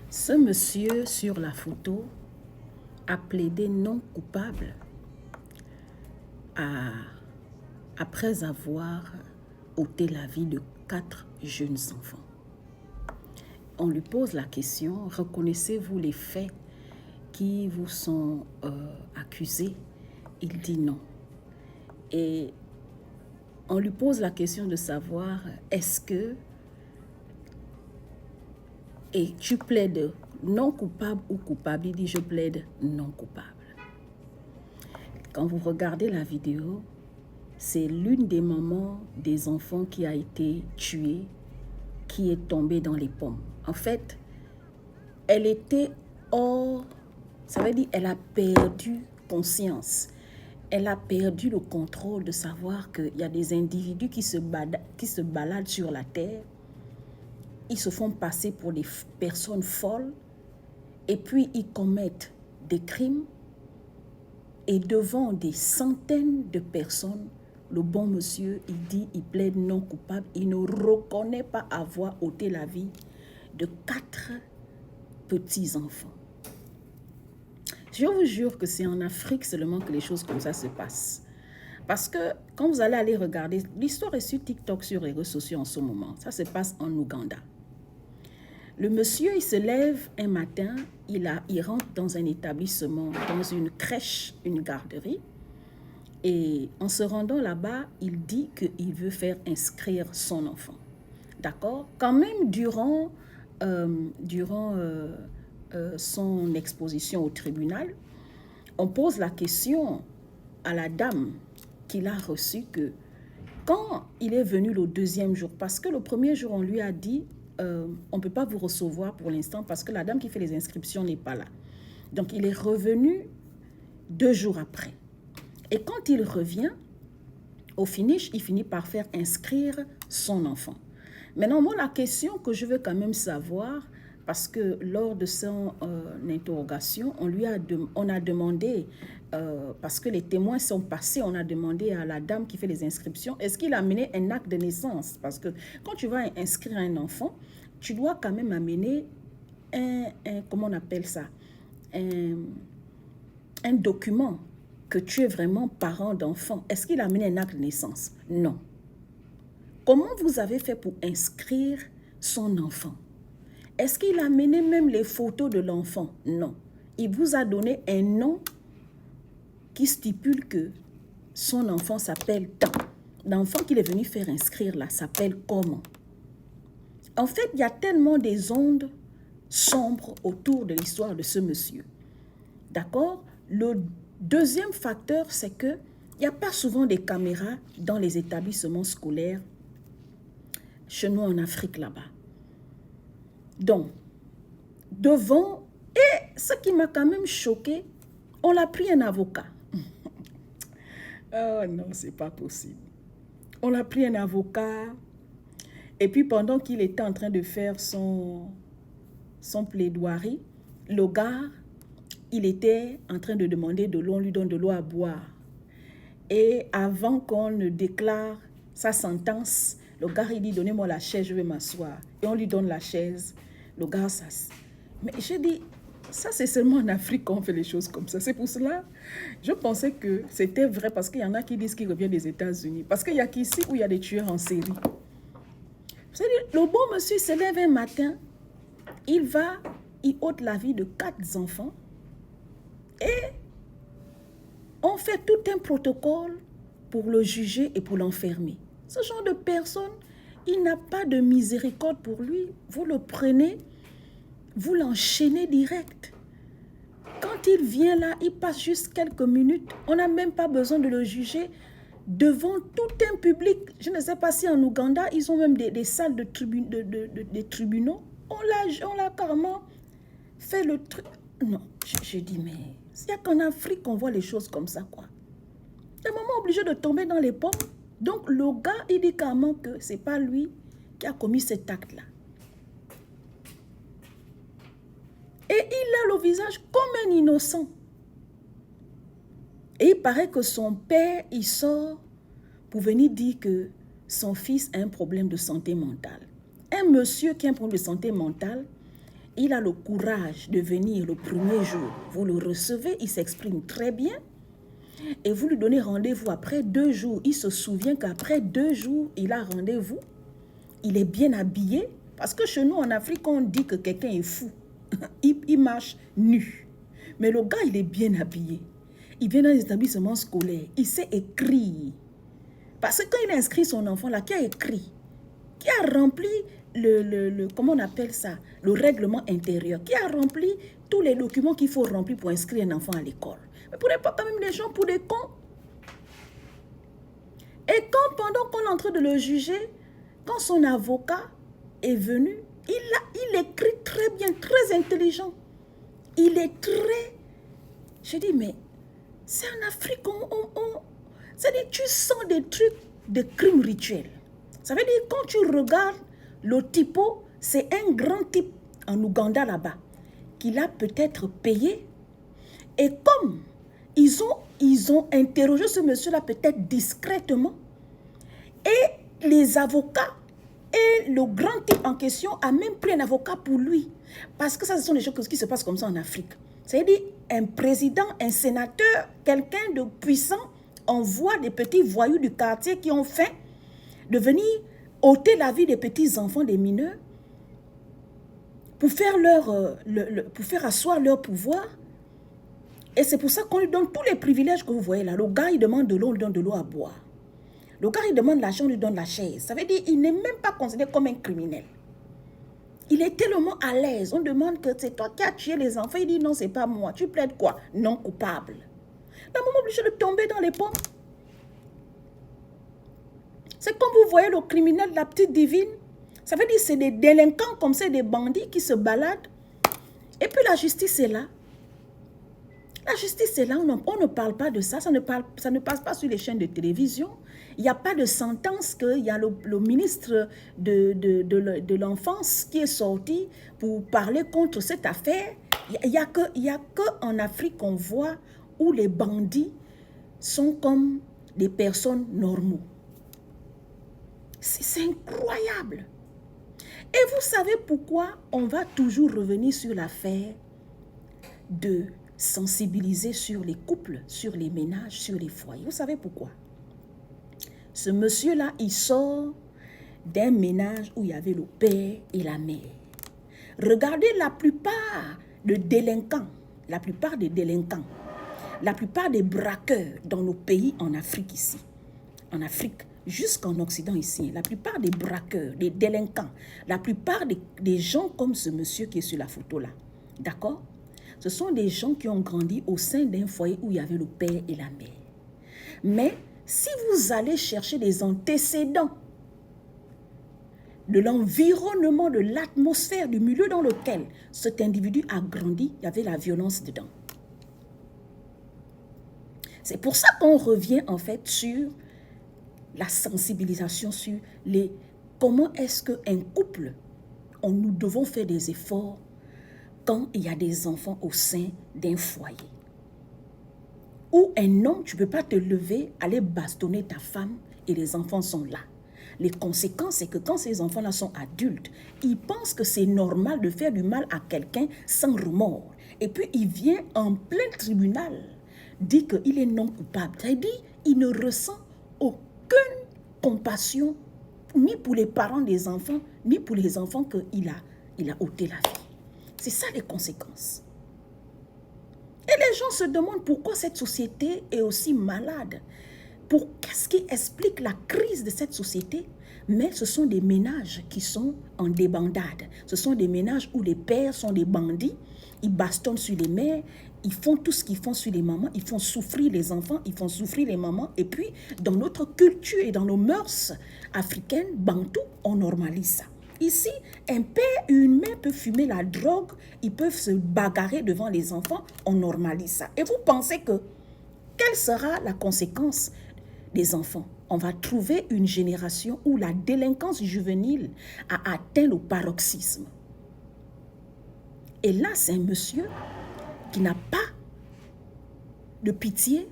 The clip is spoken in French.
Ce monsieur sur la photo a plaidé non coupable après avoir ôté la vie de 4 jeunes enfants. On lui pose la question, reconnaissez-vous les faits qui vous sont accusés? Il dit non. Et on lui pose la question de savoir, est-ce que, et tu plaides non coupable ou coupable? Il dit, je plaide non coupable. Quand vous regardez la vidéo, c'est l'une des mamans des enfants qui a été tuée, qui est tombée dans les pommes. En fait, elle était hors, ça veut dire elle a perdu conscience. Elle a perdu le contrôle de savoir qu'il y a des individus qui se baladent sur la terre. Ils se font passer pour des personnes folles et puis ils commettent des crimes. Et devant des centaines de personnes, le bon monsieur, il dit, il plaide non coupable. Il ne reconnaît pas avoir ôté la vie de 4 petits-enfants. Je vous jure que c'est en Afrique seulement que les choses comme ça se passent. Parce que quand vous allez aller regarder, l'histoire est sur TikTok, sur les réseaux sociaux en ce moment. Ça se passe en Ouganda. Le monsieur, il se lève un matin, il rentre dans un établissement, dans une crèche, une garderie. Et en se rendant là-bas, il dit qu'il veut faire inscrire son enfant. D'accord? Quand même, durant son exposition au tribunal, on pose la question à la dame qu'il a reçue que quand il est venu le 2e jour, parce que le 1er jour, on lui a dit on ne peut pas vous recevoir pour l'instant parce que la dame qui fait les inscriptions n'est pas là. Donc, il est revenu 2 jours après. Et quand il revient, au finish, il finit par faire inscrire son enfant. Maintenant, moi, la question que je veux quand même savoir, parce que lors de son interrogation, on a demandé, parce que les témoins sont passés, on a demandé à la dame qui fait les inscriptions, est-ce qu'il a amené un acte de naissance? Parce que quand tu vas inscrire un enfant, tu dois quand même amener comment on appelle ça? Un document que tu es vraiment parent d'enfant. Est-ce qu'il a amené un acte de naissance? Non. Comment vous avez fait pour inscrire son enfant? Est-ce qu'il a amené même les photos de l'enfant? Non. Il vous a donné un nom qui stipule que son enfant s'appelle tant. L'enfant qu'il est venu faire inscrire là s'appelle comment? En fait, il y a tellement des ondes sombres autour de l'histoire de ce monsieur. D'accord? Le deuxième facteur, c'est qu'il n'y a pas souvent des caméras dans les établissements scolaires chez nous en Afrique là-bas. Donc, devant, et ce qui m'a quand même choqué, on l'a pris un avocat. Oh non, c'est pas possible. On a pris un avocat, et puis pendant qu'il était en train de faire son plaidoirie, le gars, il était en train de demander de l'eau, on lui donne de l'eau à boire. Et avant qu'on ne déclare sa sentence, le gars, il dit, donnez-moi la chaise, je vais m'asseoir. Et on lui donne la chaise, le gars s'assied. Mais j'ai dit, ça c'est seulement en Afrique qu'on fait les choses comme ça. C'est pour cela, je pensais que c'était vrai parce qu'il y en a qui disent qu'il revient des États-Unis. Parce qu'il n'y a qu'ici où il y a des tueurs en série. Vous savez, le bon monsieur se lève un matin, il ôte la vie de 4 enfants et on fait tout un protocole pour le juger et pour l'enfermer. Ce genre de personne, il n'a pas de miséricorde pour lui. Vous le prenez, vous l'enchaînez direct. Quand il vient là, il passe juste quelques minutes. On n'a même pas besoin de le juger devant tout un public. Je ne sais pas si en Ouganda, ils ont même des salles de tribunaux. On l'a carrément fait le truc. Non, je dis, mais il n'y a qu'en Afrique qu'on voit les choses comme ça, quoi. Il y a un moment obligé de tomber dans les pommes. Donc, le gars, il dit carrément que ce n'est pas lui qui a commis cet acte-là. Et il a le visage comme un innocent. Et il paraît que son père, il sort pour venir dire que son fils a un problème de santé mentale. Un monsieur qui a un problème de santé mentale, il a le courage de venir le premier jour, vous le recevez, il s'exprime très bien, et vous lui donnez rendez-vous après 2 jours, il se souvient qu'après 2 jours, il a rendez-vous, il est bien habillé, parce que chez nous en Afrique, on dit que quelqu'un est fou, il marche nu, mais le gars, il est bien habillé, il vient dans les établissements scolaires, il sait écrire, parce que quand il a inscrit son enfant là, qui a écrit, qui a rempli comment on appelle ça, le règlement intérieur, qui a rempli tous les documents qu'il faut remplir pour inscrire un enfant à l'école. Mais pour pas quand même les gens pour des cons. Et quand pendant qu'on est en train de le juger, quand son avocat est venu, il écrit très bien, très intelligent. Il est très... Je dis, mais c'est en Afrique, c'est-à-dire tu sens des trucs de crimes rituels. Ça veut dire quand tu regardes le typo, c'est un grand type en Ouganda là-bas, qu'il a peut-être payé. Et comme ils ont interrogé ce monsieur-là peut-être discrètement, et les avocats et le grand type en question a même pris un avocat pour lui. Parce que ça, ce sont des choses qui se passent comme ça en Afrique. C'est-à-dire un président, un sénateur, quelqu'un de puissant envoie des petits voyous du quartier qui ont faim de venir ôter la vie des petits-enfants, des mineurs, pour faire, pour faire asseoir leur pouvoir. Et c'est pour ça qu'on lui donne tous les privilèges que vous voyez là. Le gars, il demande de l'eau, on lui donne de l'eau à boire. Le gars, il demande l'argent, on lui donne la chaise. Ça veut dire qu'il n'est même pas considéré comme un criminel. Il est tellement à l'aise. On demande que c'est toi qui as tué les enfants. Il dit non, c'est pas moi. Tu plaides quoi? Non coupable. La maman est obligée de tomber dans les pommes. C'est comme vous voyez le criminel, la petite divine. Ça veut dire que c'est des délinquants comme ça, des bandits qui se baladent. Et puis la justice est là. La justice est là, on ne parle pas de ça, ça ne passe pas sur les chaînes de télévision. Il n'y a pas de sentence qu'il y a le ministre de l'enfance qui est sorti pour parler contre cette affaire. Il n'y a que en Afrique qu'on voit où les bandits sont comme des personnes normaux. C'est incroyable. Et vous savez pourquoi on va toujours revenir sur l'affaire de sensibiliser sur les couples, sur les ménages, sur les foyers. Vous savez pourquoi? Ce monsieur-là, il sort d'un ménage où il y avait le père et la mère. Regardez la plupart des délinquants, la plupart des braqueurs dans nos pays en Afrique ici, en Afrique, jusqu'en Occident ici, la plupart des braqueurs, des délinquants, la plupart des gens comme ce monsieur qui est sur la photo là, d'accord? Ce sont des gens qui ont grandi au sein d'un foyer où il y avait le père et la mère. Mais si vous allez chercher des antécédents de l'environnement, de l'atmosphère, du milieu dans lequel cet individu a grandi, il y avait la violence dedans. C'est pour ça qu'on revient en fait sur la sensibilisation, sur comment est-ce qu'un couple, nous devons faire des efforts quand il y a des enfants au sein d'un foyer. Ou un homme, tu ne peux pas te lever, aller bastonner ta femme et les enfants sont là. Les conséquences, c'est que quand ces enfants-là sont adultes, ils pensent que c'est normal de faire du mal à quelqu'un sans remords. Et puis, il vient en plein tribunal dire qu'il est non coupable. C'est-à-dire qu'il ne ressent aucune compassion, ni pour les parents des enfants, ni pour les enfants qu'il a ôté la vie. C'est ça les conséquences. Et les gens se demandent pourquoi cette société est aussi malade. Qu'est-ce qui explique la crise de cette société? Mais ce sont des ménages qui sont en débandade. Ce sont des ménages où les pères sont des bandits. Ils bastonnent sur les mères. Ils font tout ce qu'ils font sur les mamans. Ils font souffrir les enfants. Ils font souffrir les mamans. Et puis, dans notre culture et dans nos mœurs africaines, bantou, on normalise ça. Ici, un père et une mère peuvent fumer la drogue, ils peuvent se bagarrer devant les enfants, on normalise ça. Et vous pensez que, quelle sera la conséquence des enfants? On va trouver une génération où la délinquance juvénile a atteint le paroxysme. Et là, c'est un monsieur qui n'a pas de pitié